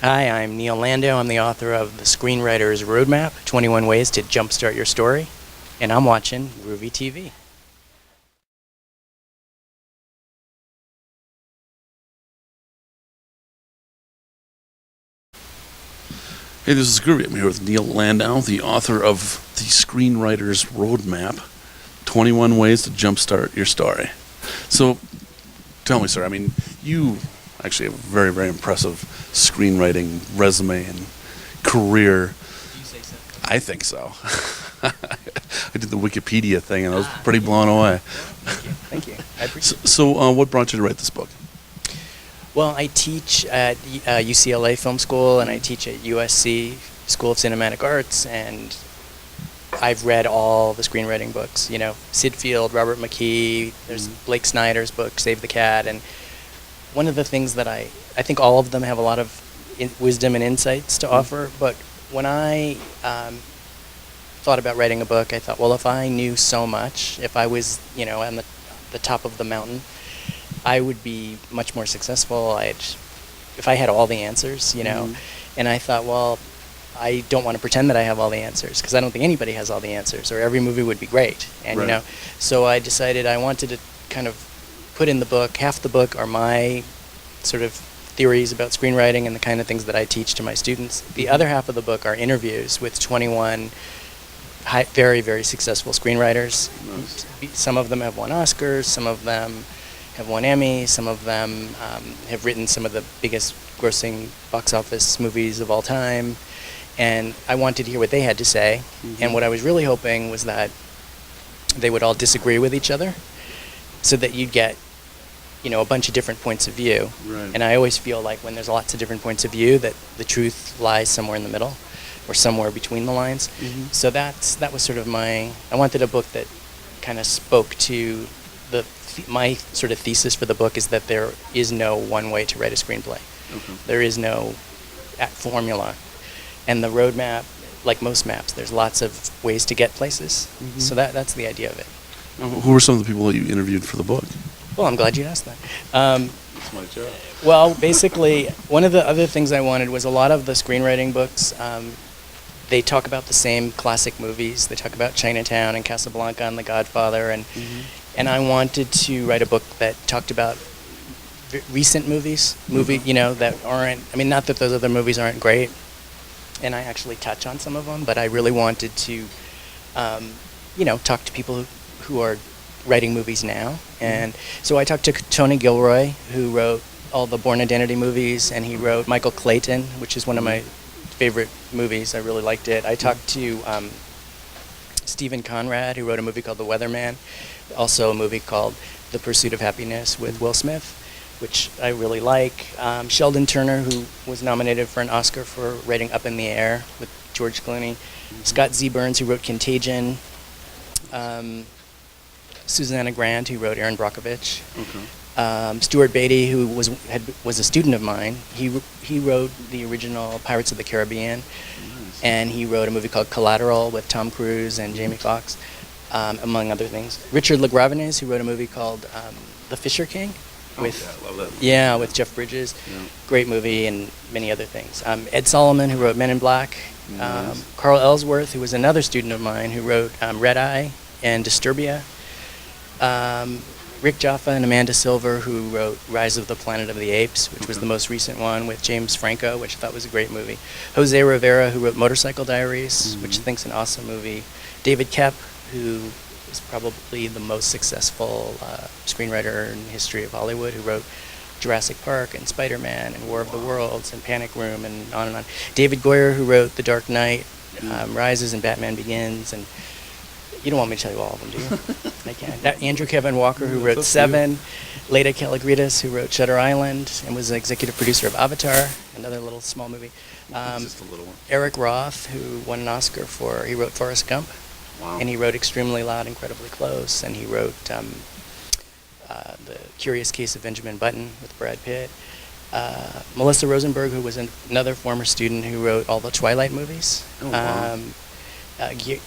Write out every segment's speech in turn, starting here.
Hi, I'm Neil Landau. I'm the author of The Screenwriter's Roadmap, 21 Ways to Jumpstart Your Story, and I'm watching Groovey.TV. Hey, this is Groovey. I'm here with Neil Landau, the author of The Screenwriter's Roadmap, 21 Ways to Jumpstart Your Story. So, tell me, sir, you actually have a very, very impressive screenwriting resume and career. You say so. I think so. I did the Wikipedia thing, and I was pretty blown away. Thank you. I appreciate it. So, what brought you to write this book? Well, I teach at UCLA Film School, and I teach at USC School of Cinematic Arts, and I've read all the screenwriting books. You know, Sid Field, Robert McKee, there's Blake Snyder's book, Save the Cat, and one of the things that I think all of them have a lot of wisdom and insights to offer, but when I thought about writing a book, I thought, well, if I knew so much, if I was, on the top of the mountain, I would be much more successful. If I had all the answers, and I thought, well, I don't want to pretend that I have all the answers, because I don't think anybody has all the answers, or every movie would be great. And Right. So I decided I wanted to kind of put in the book. Half the book are my sort of theories about screenwriting and the kind of things that I teach to my students. The other half of the book are interviews with 21 very, very successful screenwriters. Nice. Some of them have won Oscars, some of them have won Emmys, some of them have written some of the biggest grossing box office movies of all time. And I wanted to hear what they had to say. And what I was really hoping was that they would all disagree with each other, so that you'd get, a bunch of different points of view. Right. And I always feel like when there's lots of different points of view, that the truth lies somewhere in the middle, or somewhere between the lines. So that was sort of I wanted a book that kind of spoke to my sort of thesis for the book, is that there is no one way to write a screenplay. Okay. There is no formula. And the roadmap, like most maps, there's lots of ways to get places. So that's the idea of it. Who were some of the people that you interviewed for the book? Well, I'm glad you asked that. That's my job. Well, basically, one of the other things I wanted was a lot of the screenwriting books, they talk about the same classic movies. They talk about Chinatown and Casablanca and The Godfather, and I wanted to write a book that talked about recent movies, that aren't, not that those other movies aren't great, and I actually touch on some of them, but I really wanted to, talk to people who are writing movies now. And so I talked to Tony Gilroy, who wrote all the Bourne Identity movies, and he wrote Michael Clayton, which is one of my favorite movies. I really liked it. I talked to Stephen Conrad, who wrote a movie called The Weatherman, also a movie called The Pursuit of Happiness with Will Smith, which I really like. Sheldon Turner, who was nominated for an Oscar for writing Up in the Air with George Clooney. Scott Z. Burns, who wrote Contagion. Susanna Grant, who wrote Erin Brockovich. Okay. Stuart Beatty, who was a student of mine. He wrote the original Pirates of the Caribbean, and he wrote a movie called Collateral with Tom Cruise and Jamie Foxx, among other things. Richard LaGravenese, who wrote a movie called The Fisher King, I love that. yeah, with Jeff Bridges. Yeah. Great movie, and many other things. Ed Solomon, who wrote Men in Black. Nice. Carl Ellsworth, who was another student of mine, who wrote Red Eye and Disturbia. Rick Jaffa and Amanda Silver, who wrote Rise of the Planet of the Apes, which was the most recent one with James Franco, which I thought was a great movie. Jose Rivera, who wrote Motorcycle Diaries, which I think's an awesome movie. David Koepp, who is probably the most successful screenwriter in the history of Hollywood, who wrote Jurassic Park and Spider-Man and War of the Worlds and Panic Room and on and on. David Goyer, who wrote The Dark Knight, Rises and Batman Begins, and you don't want me to tell you all of them, do you? I can't. Andrew Kevin Walker, who wrote Seven. Leda Kalogridis, who wrote Shutter Island and was the executive producer of Avatar, another little small movie. Just a little one. Eric Roth, who won an Oscar he wrote Forrest Gump. Wow. And he wrote Extremely Loud, Incredibly Close, and he wrote The Curious Case of Benjamin Button with Brad Pitt. Melissa Rosenberg, who was another former student who wrote all the Twilight movies. Oh, wow.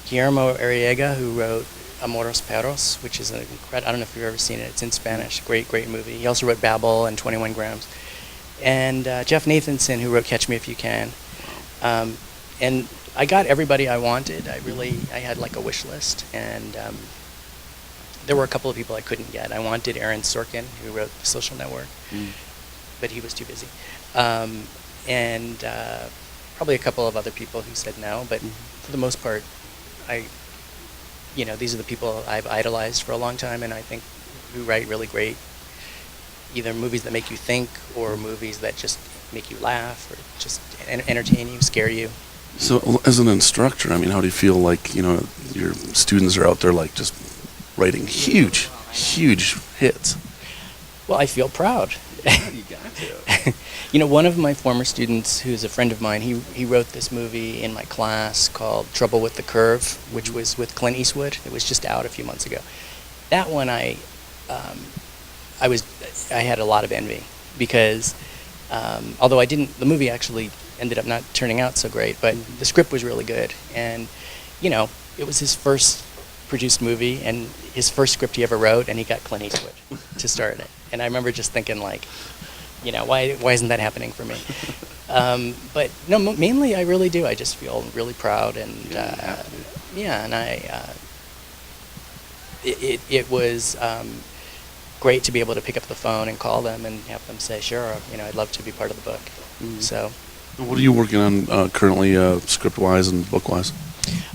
Guillermo Arriaga, who wrote Amores Perros, which is I don't know if you've ever seen it. It's in Spanish. Great, great movie. He also wrote Babel and 21 Grams. and Jeff Nathanson, who wrote Catch Me If You Can. And I got everybody I wanted. I had like a wish list, and there were a couple of people I couldn't get. I wanted Aaron Sorkin, who wrote The Social Network, but he was too busy. And probably a couple of other people who said no, but for the most part, these are the people I've idolized for a long time, and I think who write really great, either movies that make you think or movies that just make you laugh or just entertain you, scare you. So, as an instructor, I mean, how do you feel like, your students are out there like just writing huge hits? Well, I feel proud. Yeah, you got to. One of my former students, who's a friend of mine, he wrote this movie in my class called Trouble with the Curve, which was with Clint Eastwood. It was just out a few months ago. That one I had a lot of envy because although the movie actually ended up not turning out so great, but the script was really good, and it was his first produced movie and his first script he ever wrote, and he got Clint Eastwood to star in it. And I remember just thinking, like, why isn't that happening for me? But no, mainly I really do. I just feel really proud, and it was great to be able to pick up the phone and call them and have them say, sure, I'd love to be part of the book. So. What are you working on currently, script-wise and book-wise?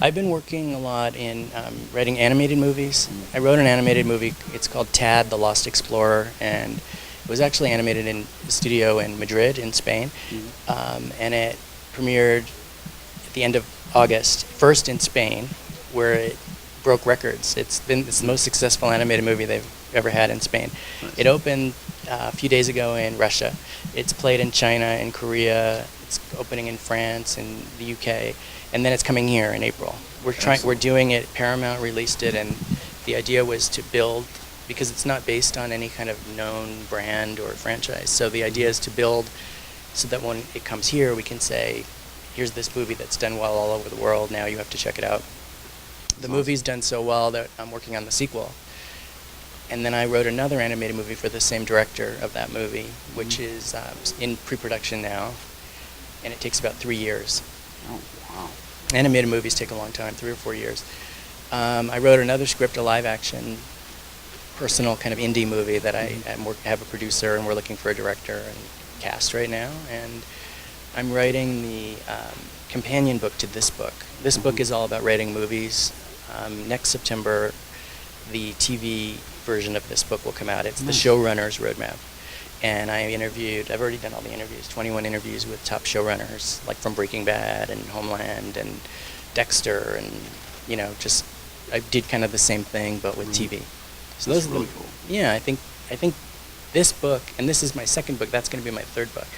I've been working a lot in writing animated movies. I wrote an animated movie. It's called Tad, the Lost Explorer, and it was actually animated in a studio in Madrid, in Spain, and it premiered at the end of August, first in Spain, where it broke records. It's the most successful animated movie they've ever had in Spain. Nice. It opened a few days ago in Russia. It's played in China, in Korea. It's opening in France and the UK, and then it's coming here in April. We're doing it. Paramount released it, and the idea was to build, because it's not based on any kind of known brand or franchise. So the idea is to build so that when it comes here, we can say, here's this movie that's done well all over the world. Now you have to check it out. The movie's done so well that I'm working on the sequel. And then I wrote another animated movie for the same director of that movie, which is in pre-production now, and it takes about 3 years. Oh, wow. Animated movies take a long time, 3 or 4 years. I wrote another script, a live-action, personal kind of indie movie that I have a producer, and we're looking for a director and cast right now. And I'm writing the companion book to this book. This book is all about writing movies. Next September, the TV version of this book will come out. It's the showrunner's roadmap. And I've already done all the interviews, 21 interviews with top showrunners, like from Breaking Bad and Homeland and Dexter, and I did kind of the same thing but with TV. So That's those really are cool. Yeah, I think this book, and this is my second book, that's going to be my third book.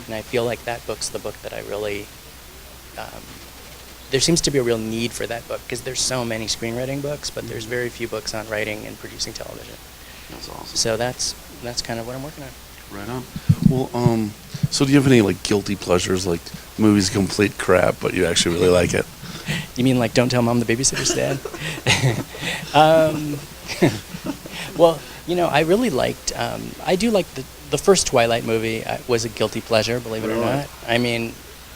And I feel like that book's the book that I really there seems to be a real need for that book, because there's so many screenwriting books, but there's very few books on writing and producing television. That's awesome. So that's kind of what I'm working on. Right on. Well, so do you have any like guilty pleasures, like movies complete crap, but you actually really like it? You mean like Don't Tell Mom the Babysitter's Dead? Well, I really liked. I do like the first Twilight movie. Was a guilty pleasure, believe it or not. I mean,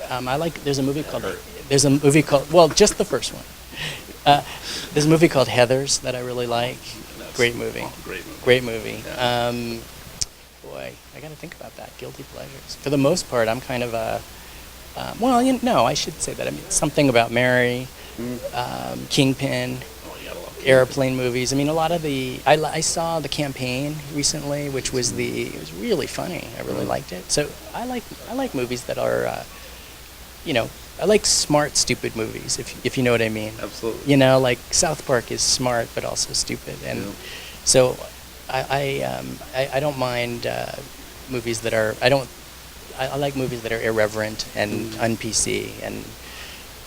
I like. There's a movie called. Well, just the first one. There's a movie called Heathers that I really like. Great movie. Great movie. Yeah. Boy, I got to think about that. Guilty pleasures. For the most part, I'm kind of a. I should say that. I mean, Something About Mary, Kingpin, airplane movies. I mean, a lot of the. I saw The Campaign recently, which was it was really funny. I really liked it. So I like movies that are, I like smart, stupid movies. If you know what I mean. Absolutely. Like South Park is smart but also stupid, and so I don't mind movies that are. I like movies that are irreverent and un-PC and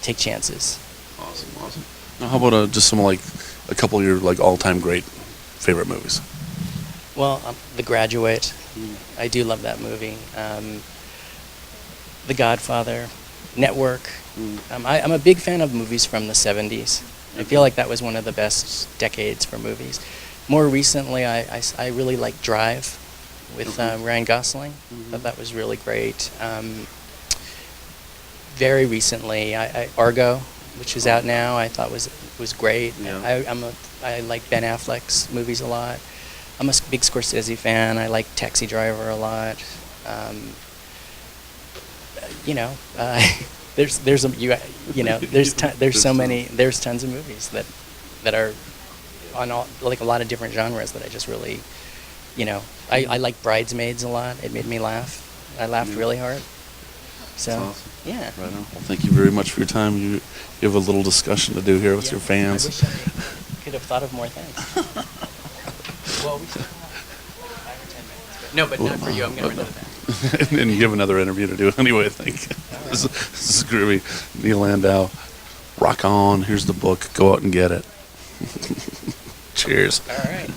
take chances. Awesome. Now, how about just a couple of your like all-time great favorite movies? Well, The Graduate. I do love that movie. The Godfather, Network. I'm a big fan of movies from the 70s. I feel like that was one of the best decades for movies. More recently, I really like Drive. with Okay. Ryan Gosling. Thought that was really great. Very recently, Argo, which is out now, I thought was great. Yeah. I like Ben Affleck's movies a lot. I'm a big Scorsese fan. I like Taxi Driver a lot. You know, there's tons of movies that are on like a lot of different genres that I just really, I like Bridesmaids a lot. It made me laugh. I laughed really hard. So, That's awesome. yeah. Right on. Well, thank you very much for your time. You have a little discussion to do here with Yeah, your fans. I wish I could have thought of more things. Well, we still have 5 or 10 minutes. No, but not for you. I'm going to run out of that. And you have another interview to do anyway, I think. All This is Groovy. Neil Landau. Rock on. Here's the book. Go out and get it. Cheers. All right.